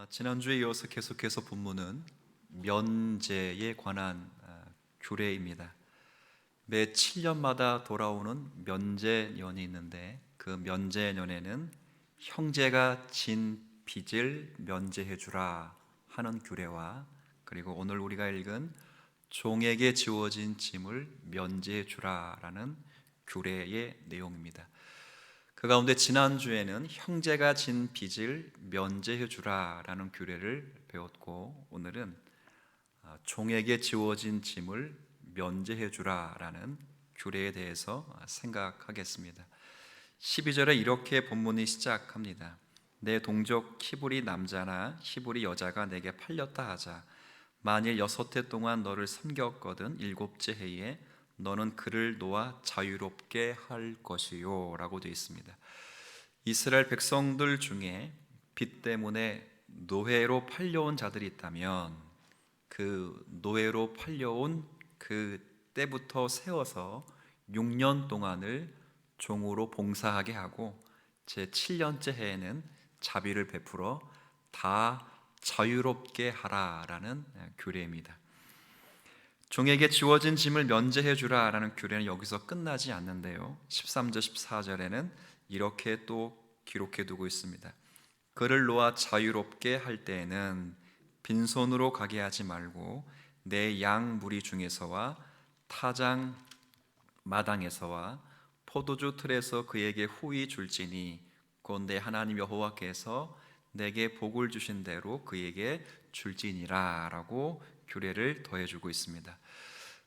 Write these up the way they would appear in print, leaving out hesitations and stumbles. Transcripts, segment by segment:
지난주에 이어서 계속해서 본문은 면제에 관한 규례입니다. 매 7년마다 돌아오는 면제년이 있는데 그 면제년에는 형제가 진 빚을 면제해 주라 하는 규례와, 그리고 오늘 우리가 읽은 종에게 지워진 짐을 면제해 주라라는 규례의 내용입니다. 그 가운데 지난주에는 형제가 진 빚을 면제해 주라라는 규례를 배웠고, 오늘은 종에게 지워진 짐을 면제해 주라라는 규례에 대해서 생각하겠습니다. 12절에 이렇게 본문이 시작합니다. 내 동족 히브리 남자나 히브리 여자가 내게 팔렸다 하자. 만일 6해 동안 너를 섬겼거든 7째 해에 너는 그를 놓아 자유롭게 할 것이요 라고 되어 있습니다. 이스라엘 백성들 중에 빚 때문에 노예로 팔려온 자들이 있다면 그 노예로 팔려온 그 때부터 세워서 6년 동안을 종으로 봉사하게 하고 제 7년째 해에는 자비를 베풀어 다 자유롭게 하라라는 규례입니다. 종에게 지워진 짐을 면제해 주라라는 규례는 여기서 끝나지 않는데요, 13절 14절에는 이렇게 또 기록해 두고 있습니다. 그를 놓아 자유롭게 할 때에는 빈손으로 가게 하지 말고 내 양 무리 중에서와 타장 마당에서와 포도주 틀에서 그에게 후히 줄지니 곧 내 하나님 여호와께서 내게 복을 주신 대로 그에게 줄지니라 라고 규례를 더해주고 있습니다.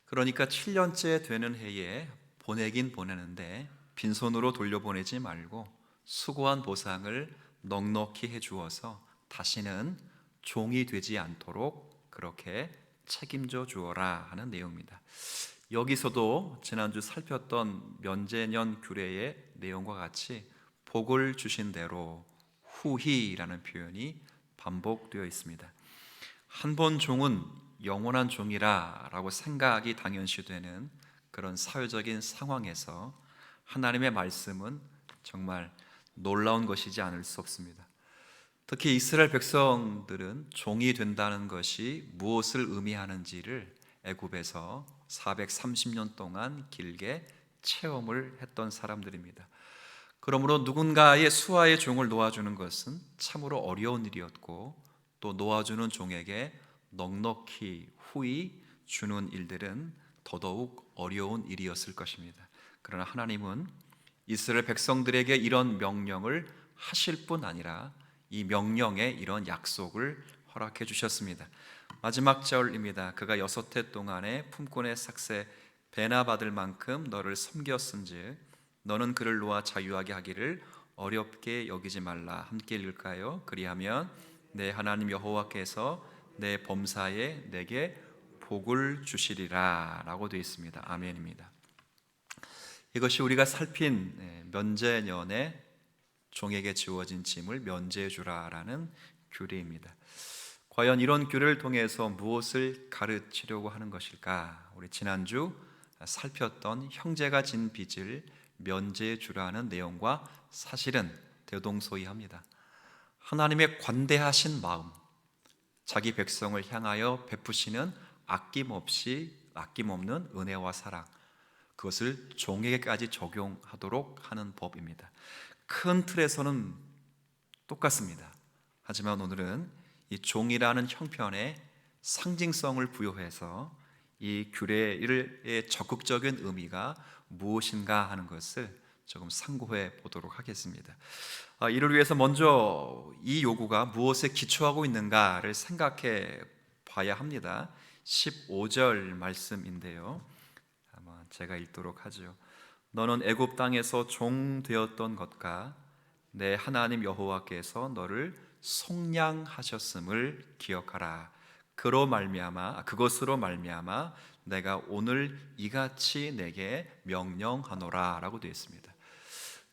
그러니까 7년째 되는 해에 보내긴 보내는데 빈손으로 돌려보내지 말고 수고한 보상을 넉넉히 해주어서 다시는 종이 되지 않도록 그렇게 책임져 주어라 하는 내용입니다. 여기서도 지난주 살폈던 면제년 규례의 내용과 같이 복을 주신 대로 후히라는 표현이 반복되어 있습니다. 한 번 종은 영원한 종이라 라고 생각이 당연시 되는 그런 사회적인 상황에서 하나님의 말씀은 정말 놀라운 것이지 않을 수 없습니다. 특히 이스라엘 백성들은 종이 된다는 것이 무엇을 의미하는지를 애굽에서 430년 동안 길게 체험을 했던 사람들입니다. 그러므로 누군가의 수하의 종을 놓아주는 것은 참으로 어려운 일이었고, 또 놓아주는 종에게 넉넉히 후히 주는 일들은 더더욱 어려운 일이었을 것입니다. 그러나 하나님은 이스라엘 백성들에게 이런 명령을 하실 뿐 아니라 이 명령에 이런 약속을 허락해 주셨습니다. 마지막 절입니다. 그가 6해 동안에 품꾼의 삭새 배나 받을 만큼 너를 섬겼은즉 너는 그를 놓아 자유하게 하기를 어렵게 여기지 말라. 함께 읽을까요? 그리하면 내 하나님 여호와께서 내 범사에 내게 복을 주시리라 라고 되어 있습니다. 아멘입니다. 이것이 우리가 살핀 면제년에 종에게 지워진 짐을 면제해 주라라는 규례입니다. 과연 이런 규례를 통해서 무엇을 가르치려고 하는 것일까? 우리 지난주 살폈던 형제가 진 빚을 면제해 주라는 내용과 사실은 대동소이합니다. 하나님의 관대하신 마음, 자기 백성을 향하여 베푸시는 아낌없는 은혜와 사랑, 그것을 종에게까지 적용하도록 하는 법입니다. 큰 틀에서는 똑같습니다. 하지만 오늘은 이 종이라는 형편에 상징성을 부여해서 이 규례의 적극적인 의미가 무엇인가 하는 것을 조금 상고해 보도록 하겠습니다. 이를 위해서 먼저 이 요구가 무엇에 기초하고 있는가를 생각해 봐야 합니다. 15절 말씀인데요, 아마 제가 읽도록 하죠. 너는 애굽 땅에서 종 되었던 것과 내 하나님 여호와께서 너를 속량하셨음을 기억하라. 그것으로 말미암아 내가 오늘 이같이 내게 명령하노라 라고 되어 있습니다.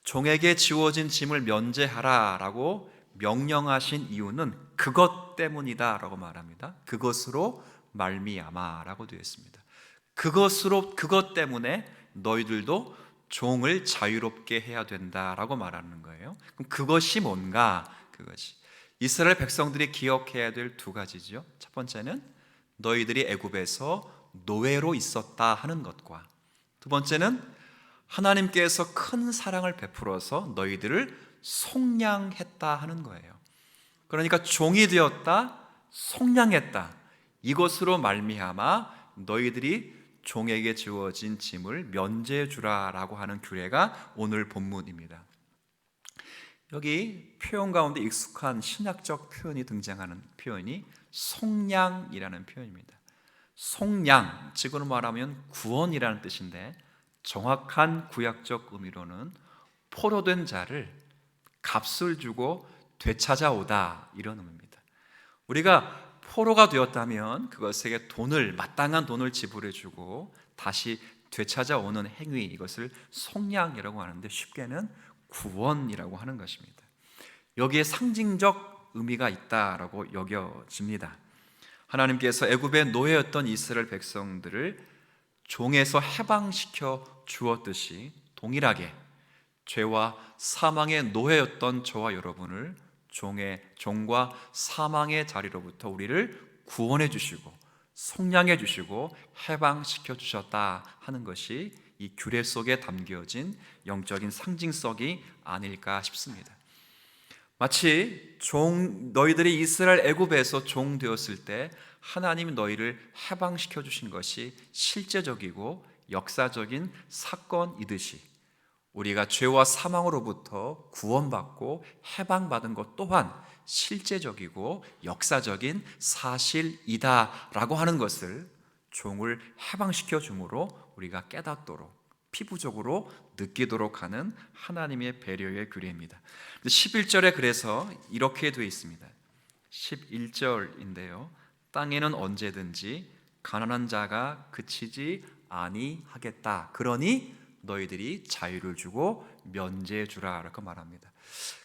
종에게 지워진 짐을 면제하라 라고 명령하신 이유는 그것 때문이다 라고 말합니다. 그것으로 말미암아 라고 되어 있습니다. 그것 때문에 너희들도 종을 자유롭게 해야 된다라고 말하는 거예요. 그럼 그것이 뭔가? 그것이 이스라엘 백성들이 기억해야 될 두 가지죠. 첫 번째는 너희들이 애굽에서 노예로 있었다 하는 것과, 두 번째는 하나님께서 큰 사랑을 베풀어서 너희들을 속량했다 하는 거예요. 그러니까 종이 되었다, 속량했다, 이것으로 말미암아 너희들이 종에게 주어진 짐을 면제해 주라라고 하는 규례가 오늘 본문입니다. 여기 표현 가운데 익숙한 신학적 표현이 등장하는 표현이 속량이라는 표현입니다. 속량, 직으로 말하면 구원이라는 뜻인데, 정확한 구약적 의미로는 포로된 자를 값을 주고 되찾아오다, 이런 의미입니다. 우리가 포로가 되었다면 그것에게 마땅한 돈을 지불해 주고 다시 되찾아오는 행위, 이것을 속량이라고 하는데 쉽게는 구원이라고 하는 것입니다. 여기에 상징적 의미가 있다라고 여겨집니다. 하나님께서 애굽의 노예였던 이스라엘 백성들을 종에서 해방시켜 주었듯이 동일하게 죄와 사망의 노예였던 저와 여러분을 종과 사망의 자리로부터 우리를 구원해 주시고 속량해 주시고 해방시켜 주셨다 하는 것이 이 규례 속에 담겨진 영적인 상징성이 아닐까 싶습니다. 마치 너희들이 이스라엘 애굽에서 종 되었을 때 하나님이 너희를 해방시켜 주신 것이 실제적이고 역사적인 사건이듯이, 우리가 죄와 사망으로부터 구원받고 해방받은 것 또한 실제적이고 역사적인 사실이다라고 하는 것을 종을 해방시켜 줌으로 우리가 깨닫도록, 피부적으로 느끼도록 하는 하나님의 배려의 규례입니다. 11절에 그래서 이렇게 되어 있습니다. 11절인데요. 땅에는 언제든지 가난한 자가 그치지 아니하겠다. 그러니 너희들이 자유를 주고 면제해 주라라고 말합니다.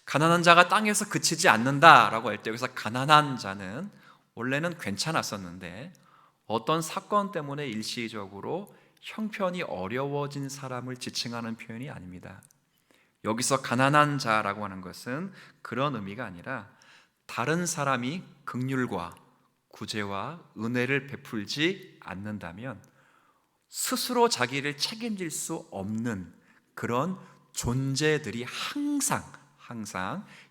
가난한 자가 땅에서 그치지 않는다라고 할 때 여기서 가난한 자는 원래는 괜찮았었는데 어떤 사건 때문에 일시적으로 형편이 어려워진 사람을 지칭하는 표현이 아닙니다. 여기서 가난한 자라고 하는 것은 그런 의미가 아니라 다른 사람이 긍휼과 구제와 은혜를 베풀지 않는다면 스스로 자기를 책임질 수 없는 그런 존재들이 항상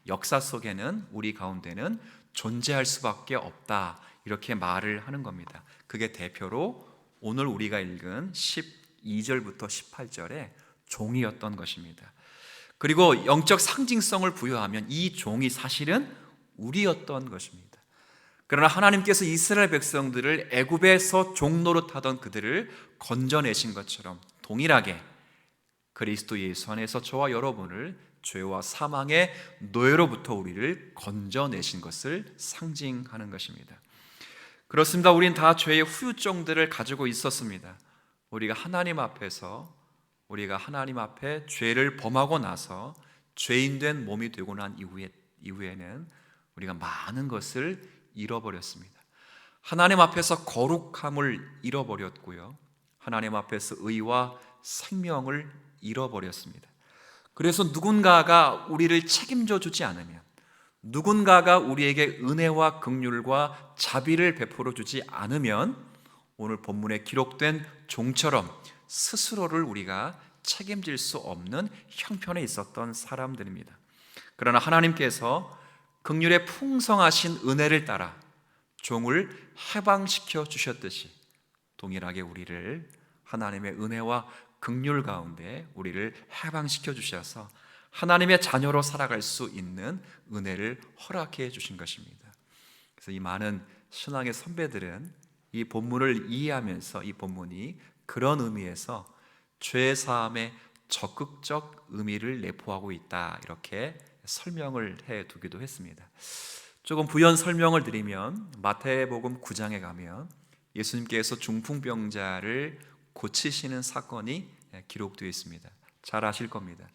역사 속에는, 우리 가운데는 존재할 수밖에 없다, 이렇게 말을 하는 겁니다. 그게 대표로 오늘 우리가 읽은 12절부터 18절의 종이었던 것입니다. 그리고 영적 상징성을 부여하면 이 종이 사실은 우리였던 것입니다. 그러나 하나님께서 이스라엘 백성들을 애굽에서 종노릇하던 그들을 건져내신 것처럼 동일하게 그리스도 예수 안에서 저와 여러분을 죄와 사망의 노예로부터 우리를 건져내신 것을 상징하는 것입니다. 그렇습니다. 우린 다 죄의 후유증들을 가지고 있었습니다. 우리가 하나님 앞에 죄를 범하고 나서 죄인된 몸이 되고 난 이후에는 우리가 많은 것을 잃어버렸습니다. 하나님 앞에서 거룩함을 잃어버렸고요, 하나님 앞에서 의와 생명을 잃어버렸습니다. 그래서 누군가가 우리를 책임져 주지 않으면, 누군가가 우리에게 은혜와 긍휼과 자비를 베풀어 주지 않으면 오늘 본문에 기록된 종처럼 스스로를 우리가 책임질 수 없는 형편에 있었던 사람들입니다. 그러나 하나님께서 긍휼의 풍성하신 은혜를 따라 종을 해방시켜 주셨듯이 동일하게 우리를 하나님의 은혜와 긍휼 가운데 우리를 해방시켜 주셔서 하나님의 자녀로 살아갈 수 있는 은혜를 허락해 주신 것입니다. 그래서 이 많은 신앙의 선배들은 이 본문을 이해하면서 이 본문이 그런 의미에서 죄 사함의 적극적 의미를 내포하고 있다, 이렇게 설명을 해 두기도 했습니다. 조금 부연 설명을 드리면 마태복음 9장에 가면 예수님께서 중풍병자를 고치시는 사건이 기록되어 있습니다. 잘 아실 겁니다.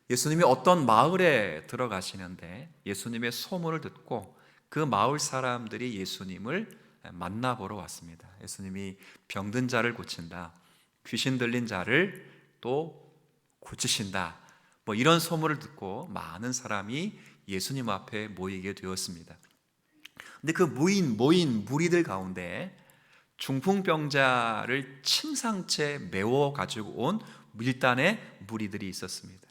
예수님이 어떤 마을에 들어가시는데 예수님의 소문을 듣고 그 마을 사람들이 예수님을 만나보러 왔습니다. 예수님이 병든 자를 고친다, 귀신 들린 자를 또 고치신다, 이런 소문을 듣고 많은 사람이 예수님 앞에 모이게 되었습니다. 근데 그 모인 무리들 가운데 중풍병자를 침상째 메워 가지고 온 밀단의 무리들이 있었습니다.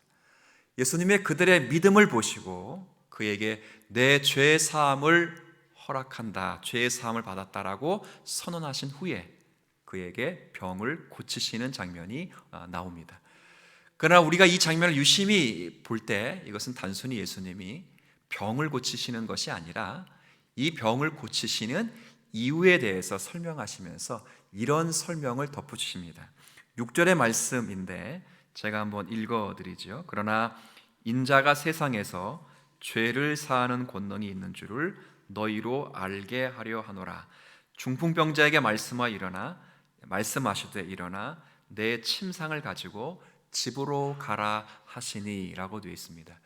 예수님의 그들의 믿음을 보시고 그에게 내 죄 사함을 허락한다, 죄 사함을 받았다라고 선언하신 후에 그에게 병을 고치시는 장면이 나옵니다. 그러나 우리가 이 장면을 유심히 볼 때 이것은 단순히 예수님이 병을 고치시는 것이 아니라 이 병을 고치시는 이유에 대해서 설명하시면서 이런 설명을 덧붙이십니다. 6절의 말씀인데 제가 한번 읽어드리죠. 그러나 인자가 세상에서 죄를 사하는 권능이 있는 줄을 너희로 알게 하려 하노라. 중풍병자에게 말씀하시되 일어나 내 침상을 가지고 집으로 가라 하시니 라고 되어 있습니다.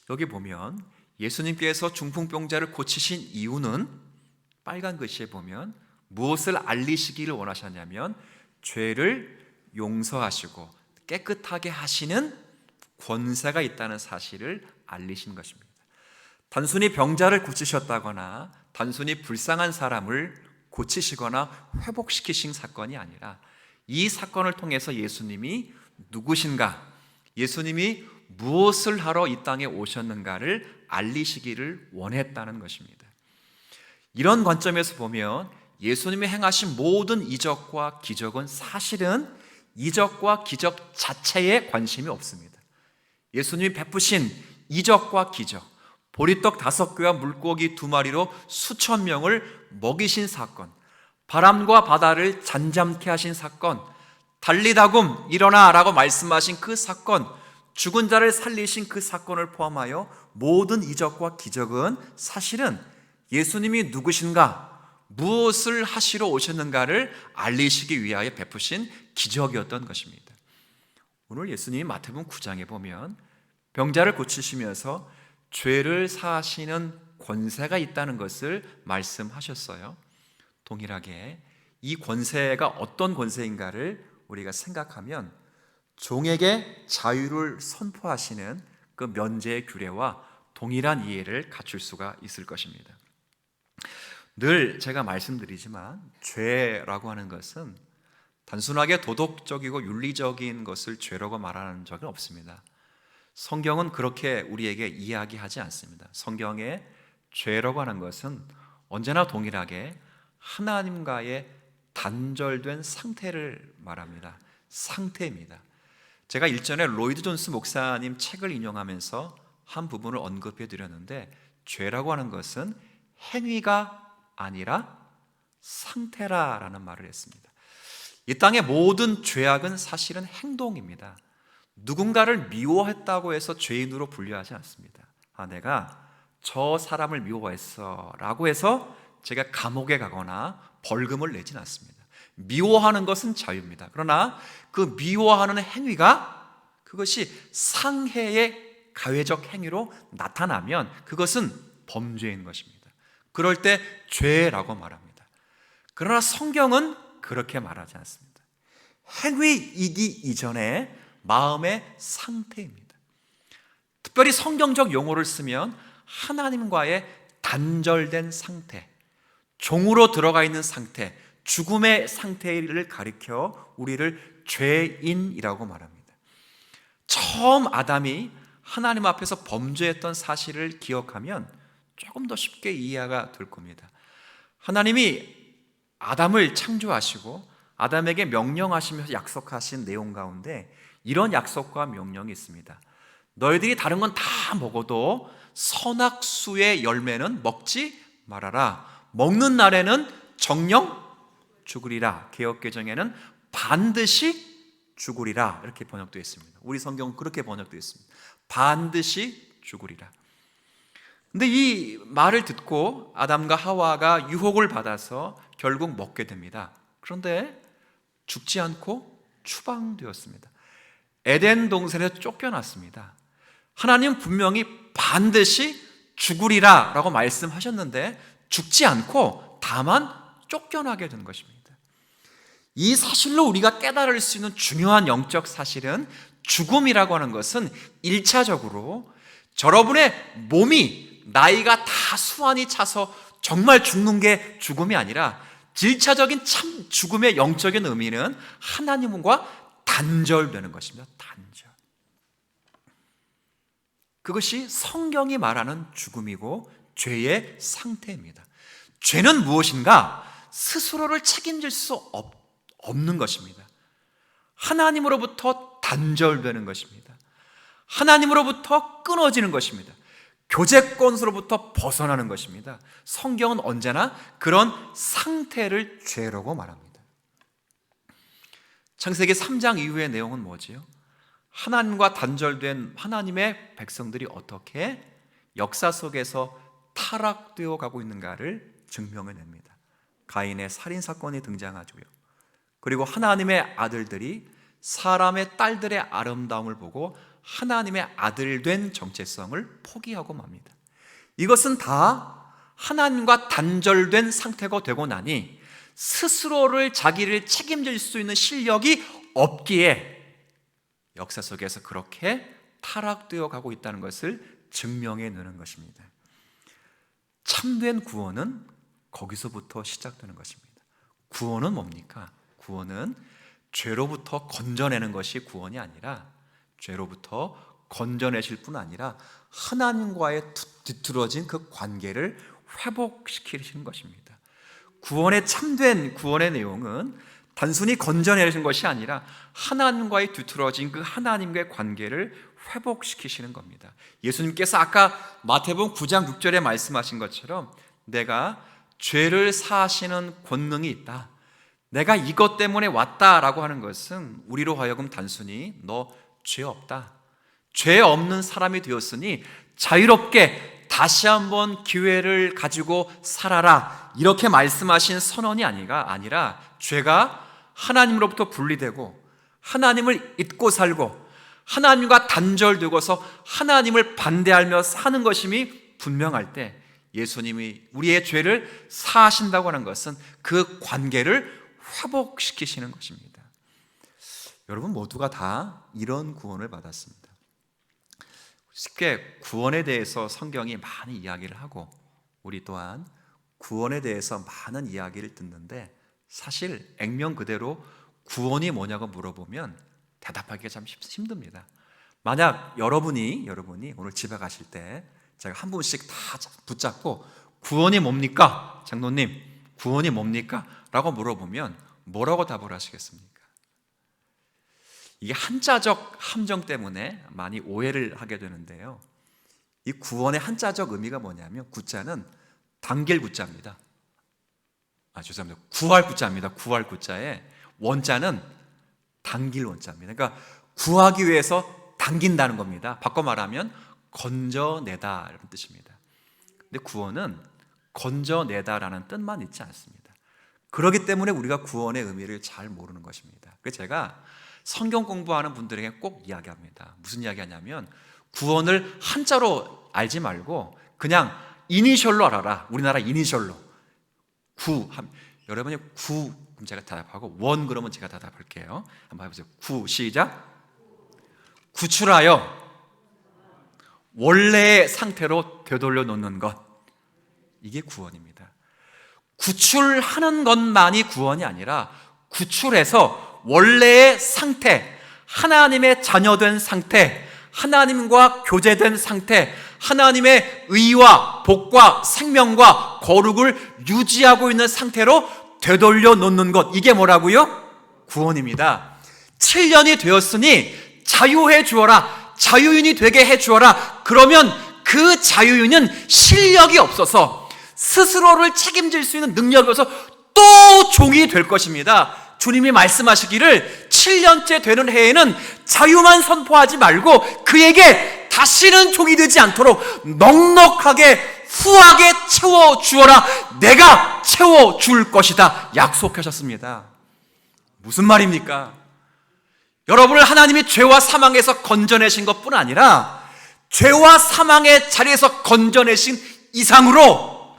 여기 보면 예수님께서 중풍병자를 고치신 이유는 빨간 글씨에 보면 무엇을 알리시기를 원하셨냐면 죄를 용서하시고 깨끗하게 하시는 권세가 있다는 사실을 알리신 것입니다. 단순히 병자를 고치셨다거나 단순히 불쌍한 사람을 고치시거나 회복시키신 사건이 아니라 이 사건을 통해서 예수님이 누구신가, 예수님이 무엇을 하러 이 땅에 오셨는가를 알리시기를 원했다는 것입니다. 이런 관점에서 보면 예수님이 행하신 모든 이적과 기적은 사실은 이적과 기적 자체에 관심이 없습니다. 예수님이 베푸신 이적과 기적, 보리떡 5개와 물고기 2마리로 수천 명을 먹이신 사건, 바람과 바다를 잔잠케 하신 사건, 달리다굼 일어나 라고 말씀하신 그 사건, 죽은 자를 살리신 그 사건을 포함하여 모든 이적과 기적은 사실은 예수님이 누구신가, 무엇을 하시러 오셨는가를 알리시기 위하여 베푸신 기적이었던 것입니다. 오늘 예수님이 마태복음 9장에 보면 병자를 고치시면서 죄를 사하시는 권세가 있다는 것을 말씀하셨어요. 동일하게 이 권세가 어떤 권세인가를 우리가 생각하면 종에게 자유를 선포하시는 그 면제의 규례와 동일한 이해를 갖출 수가 있을 것입니다. 늘 제가 말씀드리지만 죄라고 하는 것은 단순하게 도덕적이고 윤리적인 것을 죄라고 말하는 적은 없습니다. 성경은 그렇게 우리에게 이야기하지 않습니다. 성경에 죄라고 하는 것은 언제나 동일하게 하나님과의 단절된 상태를 말합니다. 상태입니다. 제가 일전에 로이드 존스 목사님 책을 인용하면서 한 부분을 언급해 드렸는데 죄라고 하는 것은 행위가 아니라 상태라라는 말을 했습니다. 이 땅의 모든 죄악은 사실은 행동입니다. 누군가를 미워했다고 해서 죄인으로 분류하지 않습니다. 내가 저 사람을 미워했어 라고 해서 제가 감옥에 가거나 벌금을 내진 않습니다. 미워하는 것은 자유입니다. 그러나 그 미워하는 행위가 그것이 상해의 가외적 행위로 나타나면 그것은 범죄인 것입니다. 그럴 때 죄라고 말합니다. 그러나 성경은 그렇게 말하지 않습니다. 행위이기 이전에 마음의 상태입니다. 특별히 성경적 용어를 쓰면 하나님과의 단절된 상태, 종으로 들어가 있는 상태, 죽음의 상태를 가리켜 우리를 죄인이라고 말합니다. 처음 아담이 하나님 앞에서 범죄했던 사실을 기억하면 조금 더 쉽게 이해가 될 겁니다. 하나님이 아담을 창조하시고 아담에게 명령하시면서 약속하신 내용 가운데 이런 약속과 명령이 있습니다. 너희들이 다른 건 다 먹어도 선악수의 열매는 먹지 말아라. 먹는 날에는 정령 죽으리라. 개역개정에는 반드시 죽으리라. 이렇게 번역되어 있습니다. 우리 성경은 그렇게 번역되어 있습니다. 반드시 죽으리라. 근데 이 말을 듣고 아담과 하와가 유혹을 받아서 결국 먹게 됩니다. 그런데 죽지 않고 추방되었습니다. 에덴 동산에서 쫓겨났습니다. 하나님 분명히 반드시 죽으리라 라고 말씀하셨는데 죽지 않고 다만 쫓겨나게 된 것입니다. 이 사실로 우리가 깨달을 수 있는 중요한 영적 사실은 죽음이라고 하는 것은 1차적으로 여러분의 몸이 나이가 다 수완이 차서 정말 죽는 게 죽음이 아니라 질차적인 참 죽음의 영적인 의미는 하나님과 단절되는 것입니다. 단절. 그것이 성경이 말하는 죽음이고 죄의 상태입니다. 죄는 무엇인가? 스스로를 책임질 수 없는 것입니다. 하나님으로부터 단절되는 것입니다. 하나님으로부터 끊어지는 것입니다. 교제권으로부터 벗어나는 것입니다. 성경은 언제나 그런 상태를 죄라고 말합니다. 창세기 3장 이후의 내용은 뭐지요? 하나님과 단절된 하나님의 백성들이 어떻게 역사 속에서 타락되어 가고 있는가를 증명해냅니다. 가인의 살인사건이 등장하고요. 그리고 하나님의 아들들이 사람의 딸들의 아름다움을 보고 하나님의 아들 된 정체성을 포기하고 맙니다. 이것은 다 하나님과 단절된 상태가 되고 나니 스스로를 자기를 책임질 수 있는 실력이 없기에 역사 속에서 그렇게 타락되어 가고 있다는 것을 증명해 내는 것입니다. 참된 구원은 거기서부터 시작되는 것입니다. 구원은 뭡니까? 구원은 죄로부터 건져내는 것이 구원이 아니라 죄로부터 건져내실 뿐 아니라 하나님과의 뒤틀어진 그 관계를 회복시키시는 것입니다. 구원의 참된 구원의 내용은 단순히 건져내는 것이 아니라 하나님과의 뒤틀어진 그 하나님과의 관계를 회복시키시는 겁니다. 예수님께서 아까 마태복음 9장 6절에 말씀하신 것처럼 내가 죄를 사하시는 권능이 있다, 내가 이것 때문에 왔다라고 하는 것은 우리로 하여금 단순히 너 죄 없다, 죄 없는 사람이 되었으니 자유롭게 다시 한번 기회를 가지고 살아라, 이렇게 말씀하신 선언이 아니라 죄가 하나님으로부터 분리되고 하나님을 잊고 살고 하나님과 단절되고서 하나님을 반대하며 사는 것임이 분명할 때 예수님이 우리의 죄를 사하신다고 하는 것은 그 관계를 회복시키시는 것입니다. 여러분 모두가 다 이런 구원을 받았습니다. 쉽게 구원에 대해서 성경이 많이 이야기를 하고 우리 또한 구원에 대해서 많은 이야기를 듣는데 사실 액면 그대로 구원이 뭐냐고 물어보면 대답하기가 참 힘듭니다. 만약 여러분이 오늘 집에 가실 때 제가 한 분씩 다 붙잡고 구원이 뭡니까? 장로님, 구원이 뭡니까? 라고 물어보면 뭐라고 답을 하시겠습니까? 이게 한자적 함정 때문에 많이 오해를 하게 되는데요. 이 구원의 한자적 의미가 뭐냐면 구자는 당길 구자입니다. 죄송합니다. 구할 구자입니다. 구할 구자에 원자는 당길 원자입니다. 그러니까 구하기 위해서 당긴다는 겁니다. 바꿔 말하면 건져내다 이런 뜻입니다. 근데 구원은 건져내다라는 뜻만 있지 않습니다. 그렇기 때문에 우리가 구원의 의미를 잘 모르는 것입니다. 그래서 제가 성경 공부하는 분들에게 꼭 이야기합니다. 무슨 이야기하냐면 구원을 한자로 알지 말고 그냥 이니셜로 알아라. 우리나라 이니셜로 여러분이 구 그럼 제가 대답하고 원 그러면 제가 대답할게요. 한번 해보세요. 구 시작. 구출하여 원래의 상태로 되돌려 놓는 것, 이게 구원입니다. 구출하는 것만이 구원이 아니라 구출해서 원래의 상태, 하나님의 자녀된 상태, 하나님과 교제된 상태, 하나님의 의와 복과 생명과 거룩을 유지하고 있는 상태로 되돌려 놓는 것, 이게 뭐라고요? 구원입니다. 7년이 되었으니 자유해 주어라, 자유인이 되게 해 주어라. 그러면 그 자유인은 실력이 없어서 스스로를 책임질 수 있는 능력이 없어서 또 종이 될 것입니다. 주님이 말씀하시기를 7년째 되는 해에는 자유만 선포하지 말고 그에게 다시는 종이 되지 않도록 넉넉하게 후하게 채워주어라, 내가 채워줄 것이다 약속하셨습니다. 무슨 말입니까? 여러분을 하나님이 죄와 사망에서 건져내신 것뿐 아니라 죄와 사망의 자리에서 건져내신 이상으로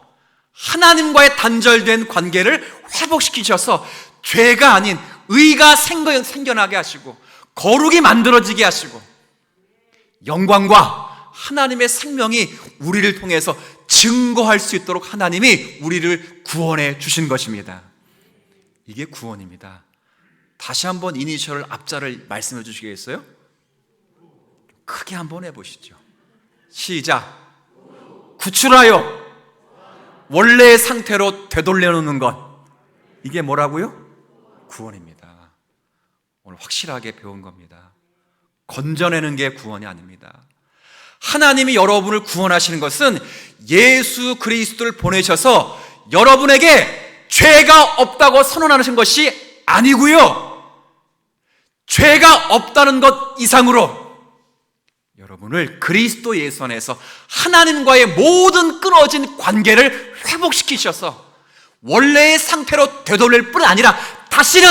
하나님과의 단절된 관계를 회복시키셔서 죄가 아닌 의가 생겨나게 하시고 거룩이 만들어지게 하시고 영광과 하나님의 생명이 우리를 통해서 증거할 수 있도록 하나님이 우리를 구원해 주신 것입니다. 이게 구원입니다. 다시 한번 이니셜 앞자를 말씀해 주시겠어요? 크게 한번 해보시죠. 시작. 구출하여 원래의 상태로 되돌려놓는 것, 이게 뭐라고요? 구원입니다. 오늘 확실하게 배운 겁니다. 건져내는 게 구원이 아닙니다. 하나님이 여러분을 구원하시는 것은 예수 그리스도를 보내셔서 여러분에게 죄가 없다고 선언하신 것이 아니고요, 죄가 없다는 것 이상으로 여러분을 그리스도 예수 안에서 하나님과의 모든 끊어진 관계를 회복시키셔서 원래의 상태로 되돌릴 뿐 아니라 다시는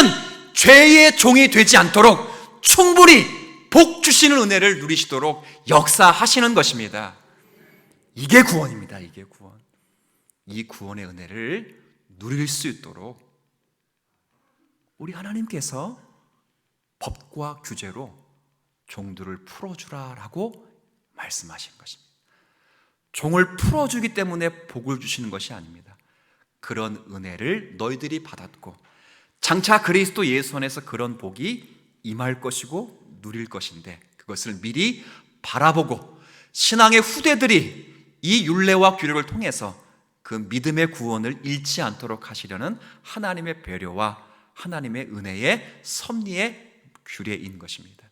죄의 종이 되지 않도록 충분히 복 주시는 은혜를 누리시도록 역사하시는 것입니다. 이게 구원입니다. 이게 구원. 이 구원의 은혜를 누릴 수 있도록 우리 하나님께서 법과 규제로 종들을 풀어주라라고 말씀하신 것입니다. 종을 풀어주기 때문에 복을 주시는 것이 아닙니다. 그런 은혜를 너희들이 받았고 장차 그리스도 예수 안에서 그런 복이 임할 것이고 누릴 것인데, 그것을 미리 바라보고 신앙의 후대들이 이 율례와 규례를 통해서 그 믿음의 구원을 잃지 않도록 하시려는 하나님의 배려와 하나님의 은혜의 섭리의 규례인 것입니다.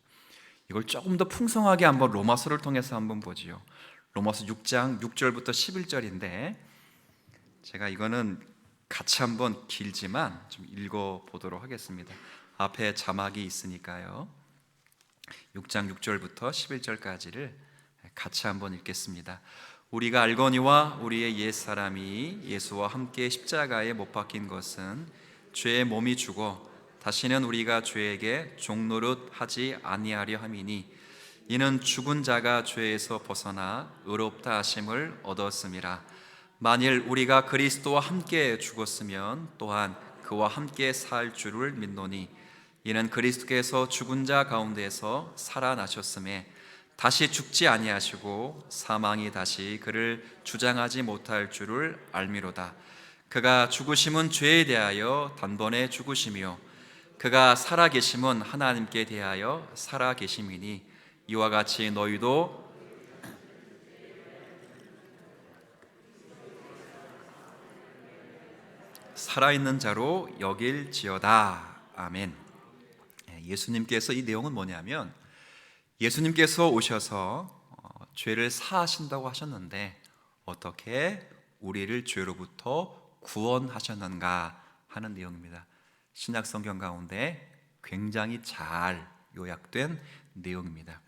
이걸 조금 더 풍성하게 한번 로마서를 통해서 한번 보지요. 로마서 6장 6절부터 11절인데 제가 이거는 같이 한번 길지만 좀 읽어보도록 하겠습니다. 앞에 자막이 있으니까요. 6장 6절부터 11절까지를 같이 한번 읽겠습니다. 우리가 알거니와 우리의 옛사람이 예수와 함께 십자가에 못 박힌 것은 죄의 몸이 죽어 다시는 우리가 죄에게 종노릇 하지 아니하려 함이니, 이는 죽은 자가 죄에서 벗어나 의롭다 하심을 얻었음이라. 만일 우리가 그리스도와 함께 죽었으면 또한 그와 함께 살 줄을 믿노니, 이는 그리스도께서 죽은 자 가운데서 살아나셨음에 다시 죽지 아니하시고 사망이 다시 그를 주장하지 못할 줄을 알미로다. 그가 죽으심은 죄에 대하여 단번에 죽으시며 그가 살아계심은 하나님께 대하여 살아계심이니, 이와 같이 너희도 살아있는 자로 여길지어다. 아멘. 예수님께서 이 내용은 뭐냐면, 예수님께서 오셔서 죄를 사하신다고 하셨는데 어떻게 우리를 죄로부터 구원하셨는가 하는 내용입니다. 신약 성경 가운데 굉장히 잘 요약된 내용입니다.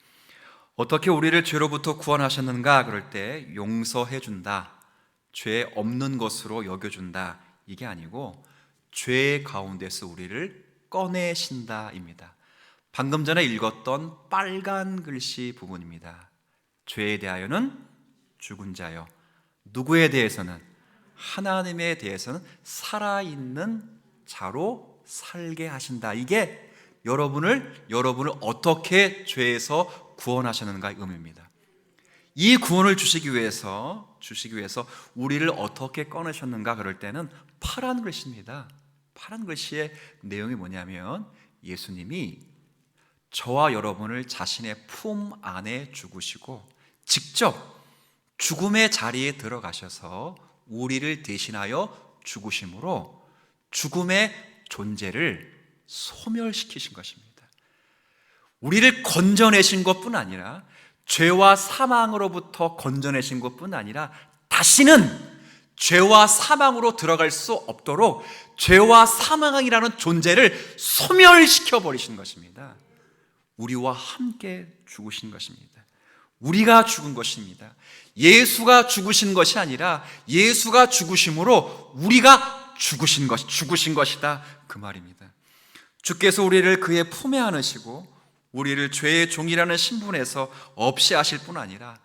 어떻게 우리를 죄로부터 구원하셨는가 그럴 때 용서해 준다, 죄 없는 것으로 여겨준다, 이게 아니고 죄 가운데서 우리를 꺼내신다입니다. 방금 전에 읽었던 빨간 글씨 부분입니다. 죄에 대하여는 죽은 자요, 누구에 대해서는? 하나님에 대해서는 살아있는 자로 살게 하신다. 이게 여러분을 어떻게 죄에서 구원하셨는가의 의미입니다. 이 구원을 주시기 위해서 우리를 어떻게 꺼내셨는가 그럴 때는 파란 글씨입니다. 파란 글씨의 내용이 뭐냐면, 예수님이 저와 여러분을 자신의 품 안에 죽으시고 직접 죽음의 자리에 들어가셔서 우리를 대신하여 죽으심으로 죽음의 존재를 소멸시키신 것입니다. 우리를 건져내신 것뿐 아니라, 죄와 사망으로부터 건져내신 것뿐 아니라 다시는 죄와 사망으로 들어갈 수 없도록 죄와 사망이라는 존재를 소멸시켜 버리신 것입니다. 우리와 함께 죽으신 것입니다. 우리가 죽은 것입니다. 예수가 죽으신 것이 아니라 예수가 죽으심으로 우리가 죽으신 것이다, 그 말입니다. 주께서 우리를 그의 품에 안으시고 우리를 죄의 종이라는 신분에서 없이 하실 뿐 아니라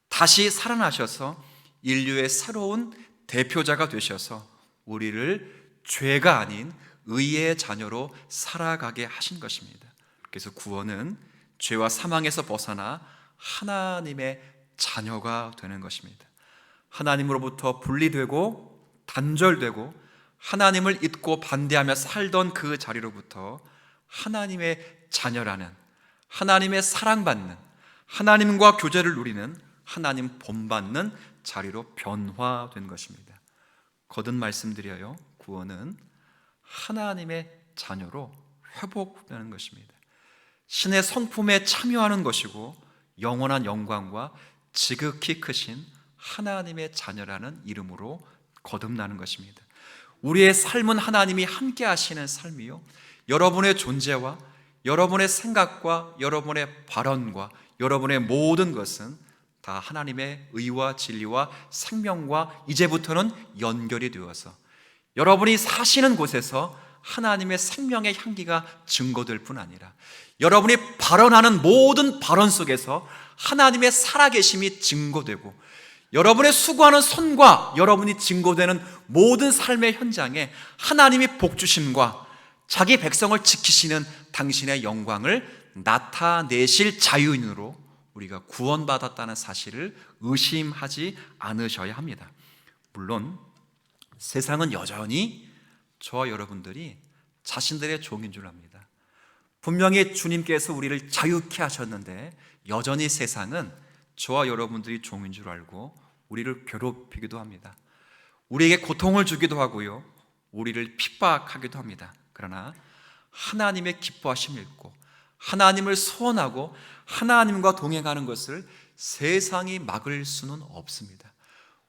다시 살아나셔서 인류의 새로운 대표자가 되셔서 우리를 죄가 아닌 의의 자녀로 살아가게 하신 것입니다. 그래서 구원은 죄와 사망에서 벗어나 하나님의 자녀가 되는 것입니다. 하나님으로부터 분리되고 단절되고 하나님을 잊고 반대하며 살던 그 자리로부터 하나님의 자녀라는, 하나님의 사랑받는, 하나님과 교제를 누리는, 하나님 본받는 자리로 변화된 것입니다. 거듭 말씀드려요, 구원은 하나님의 자녀로 회복되는 것입니다. 신의 성품에 참여하는 것이고 영원한 영광과 지극히 크신 하나님의 자녀라는 이름으로 거듭나는 것입니다. 우리의 삶은 하나님이 함께 하시는 삶이요, 여러분의 존재와 여러분의 생각과 여러분의 발언과 여러분의 모든 것은 다 하나님의 의와 진리와 생명과 이제부터는 연결이 되어서 여러분이 사시는 곳에서 하나님의 생명의 향기가 증거될 뿐 아니라 여러분이 발언하는 모든 발언 속에서 하나님의 살아계심이 증거되고 여러분의 수고하는 손과 여러분이 증거되는 모든 삶의 현장에 하나님이 복주심과 자기 백성을 지키시는 당신의 영광을 나타내실 자유인으로 우리가 구원받았다는 사실을 의심하지 않으셔야 합니다. 물론 세상은 여전히 저와 여러분들이 자신들의 종인 줄 압니다. 분명히 주님께서 우리를 자유케 하셨는데 여전히 세상은 저와 여러분들이 종인 줄 알고 우리를 괴롭히기도 합니다. 우리에게 고통을 주기도 하고요, 우리를 핍박하기도 합니다. 그러나 하나님의 기뻐하심을 읽고 하나님을 소원하고 하나님과 동행하는 것을 세상이 막을 수는 없습니다.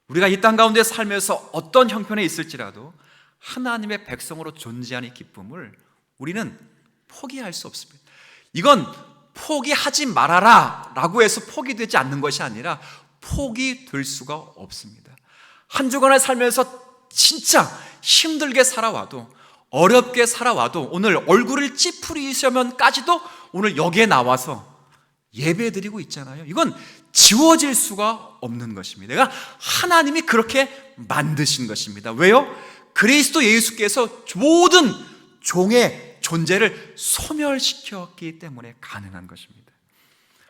우리가 이 땅 가운데 살면서 어떤 형편에 있을지라도 하나님의 백성으로 존재하는 기쁨을 우리는 포기할 수 없습니다. 이건 포기하지 말아라 라고 해서 포기되지 않는 것이 아니라 포기될 수가 없습니다. 한 주간을 살면서 진짜 힘들게 살아와도, 어렵게 살아와도, 오늘 얼굴을 찌푸리시면까지도 오늘 여기에 나와서 예배드리고 있잖아요. 이건 지워질 수가 없는 것입니다. 내가 하나님이 그렇게 만드신 것입니다. 왜요? 그리스도 예수께서 모든 종의 존재를 소멸시켰기 때문에 가능한 것입니다.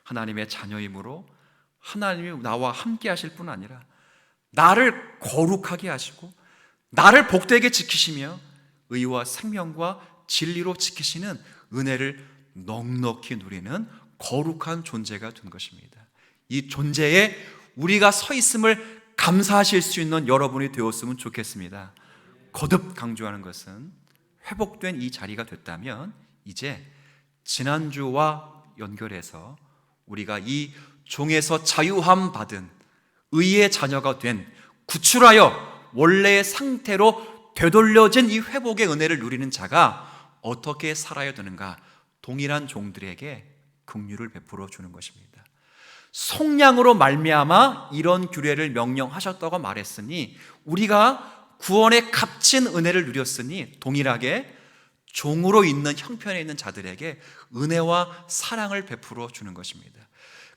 하나님의 자녀이므로 하나님이 나와 함께 하실 뿐 아니라 나를 거룩하게 하시고 나를 복되게 지키시며 의와 생명과 진리로 지키시는 은혜를 넉넉히 누리는 거룩한 존재가 된 것입니다. 이 존재에 우리가 서 있음을 감사하실 수 있는 여러분이 되었으면 좋겠습니다. 거듭 강조하는 것은 회복된 이 자리가 됐다면 이제 지난주와 연결해서 우리가 이 종에서 자유함 받은 의의 자녀가 된, 구출하여 원래의 상태로 되돌려진 이 회복의 은혜를 누리는 자가 어떻게 살아야 되는가, 동일한 종들에게 긍휼을 베풀어 주는 것입니다. 속량으로 말미암아 이런 규례를 명령하셨다고 말했으니 우리가 구원의 값진 은혜를 누렸으니 동일하게 종으로 있는 형편에 있는 자들에게 은혜와 사랑을 베풀어 주는 것입니다.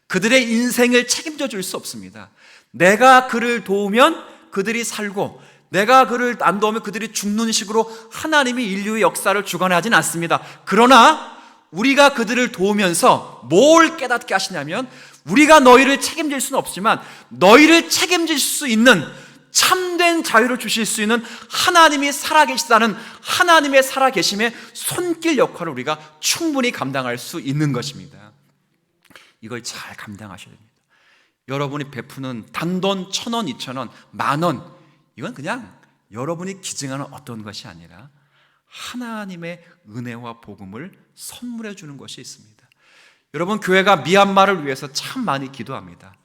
그들의 인생을 책임져 줄 수 없습니다. 내가 그를 도우면 그들이 살고 내가 그를 안 도우면 그들이 죽는 식으로 하나님이 인류의 역사를 주관하진 않습니다. 그러나 우리가 그들을 도우면서 뭘 깨닫게 하시냐면, 우리가 너희를 책임질 수는 없지만 너희를 책임질 수 있는 참된 자유를 주실 수 있는 하나님이 살아계시다는 하나님의 살아계심의 손길 역할을 우리가 충분히 감당할 수 있는 것입니다. 이걸 잘 감당하셔야 됩니다. 여러분이 베푸는 단돈 1,000원, 2,000원, 10,000원, 이건 그냥 여러분이 기증하는 어떤 것이 아니라 하나님의 은혜와 복음을 선물해 주는 것이 있습니다. 여러분, 교회가 미얀마를 위해서 참 많이 기도합니다.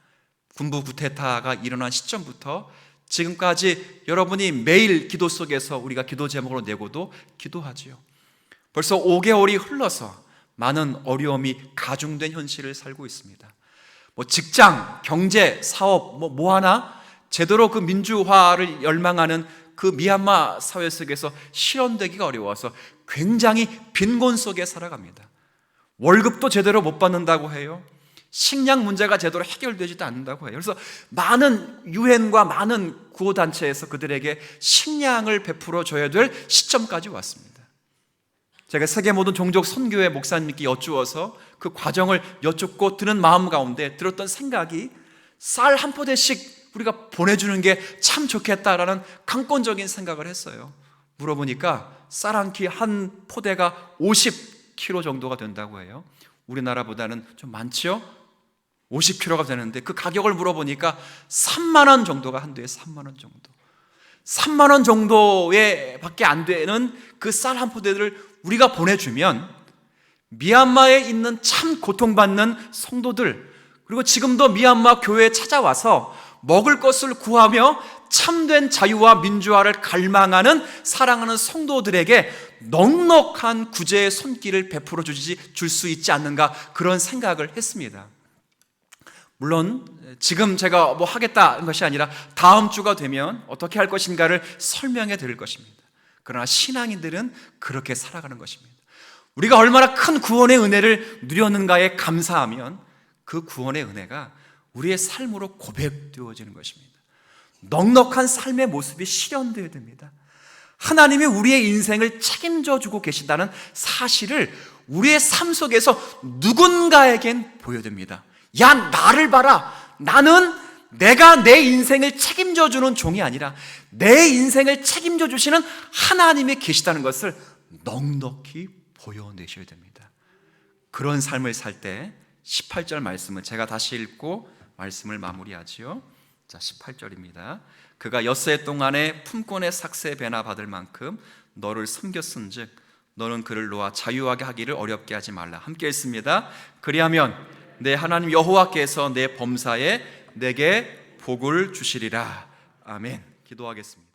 군부 쿠데타가 일어난 시점부터 지금까지 여러분이 매일 기도 속에서 우리가 기도 제목으로 내고도 기도하지요. 벌써 5개월이 흘러서 많은 어려움이 가중된 현실을 살고 있습니다. 직장, 경제, 사업 뭐 하나 제대로 그 민주화를 열망하는 그 미얀마 사회 속에서 실현되기가 어려워서 굉장히 빈곤 속에 살아갑니다. 월급도 제대로 못 받는다고 해요. 식량 문제가 제대로 해결되지도 않는다고 해요. 그래서 많은 유엔과 많은 구호단체에서 그들에게 식량을 베풀어 줘야 될 시점까지 왔습니다. 제가 세계 모든 종족 선교회 목사님께 여쭈어서 그 과정을 여쭙고 드는 마음 가운데 들었던 생각이, 쌀 한 포대씩 우리가 보내주는 게 참 좋겠다라는 강권적인 생각을 했어요. 물어보니까 쌀 한 포대가 50kg 정도가 된다고 해요. 우리나라보다는 좀 많지요? 50kg가 되는데 그 가격을 물어보니까 3만 원 정도가 한도에 3만 원 정도. 3만 원 정도에 밖에 안 되는 그 쌀 한 포대를 우리가 보내주면 미얀마에 있는 참 고통받는 성도들, 그리고 지금도 미얀마 교회에 찾아와서 먹을 것을 구하며 참된 자유와 민주화를 갈망하는 사랑하는 성도들에게 넉넉한 구제의 손길을 베풀어 줄 수 있지 않는가, 그런 생각을 했습니다. 물론 지금 제가 뭐 하겠다는 것이 아니라 다음 주가 되면 어떻게 할 것인가를 설명해 드릴 것입니다. 그러나 신앙인들은 그렇게 살아가는 것입니다. 우리가 얼마나 큰 구원의 은혜를 누렸는가에 감사하면 그 구원의 은혜가 우리의 삶으로 고백되어지는 것입니다. 넉넉한 삶의 모습이 실현되어야 됩니다. 하나님이 우리의 인생을 책임져 주고 계신다는 사실을 우리의 삶 속에서 누군가에겐 보여야 됩니다. 야, 나를 봐라. 나는 내가 내 인생을 책임져 주는 종이 아니라 내 인생을 책임져 주시는 하나님이 계시다는 것을 넉넉히 보여내셔야 됩니다. 그런 삶을 살 때 18절 말씀을 제가 다시 읽고 말씀을 마무리하지요. 자, 18절입니다. 그가 엿새 동안에 품권의 삭새 배나 받을 만큼 너를 섬겼은즉 너는 그를 놓아 자유하게 하기를 어렵게 하지 말라. 함께 읽습니다. 그리하면 내 하나님 여호와께서 내 범사에 내게 복을 주시리라. 아멘. 기도하겠습니다.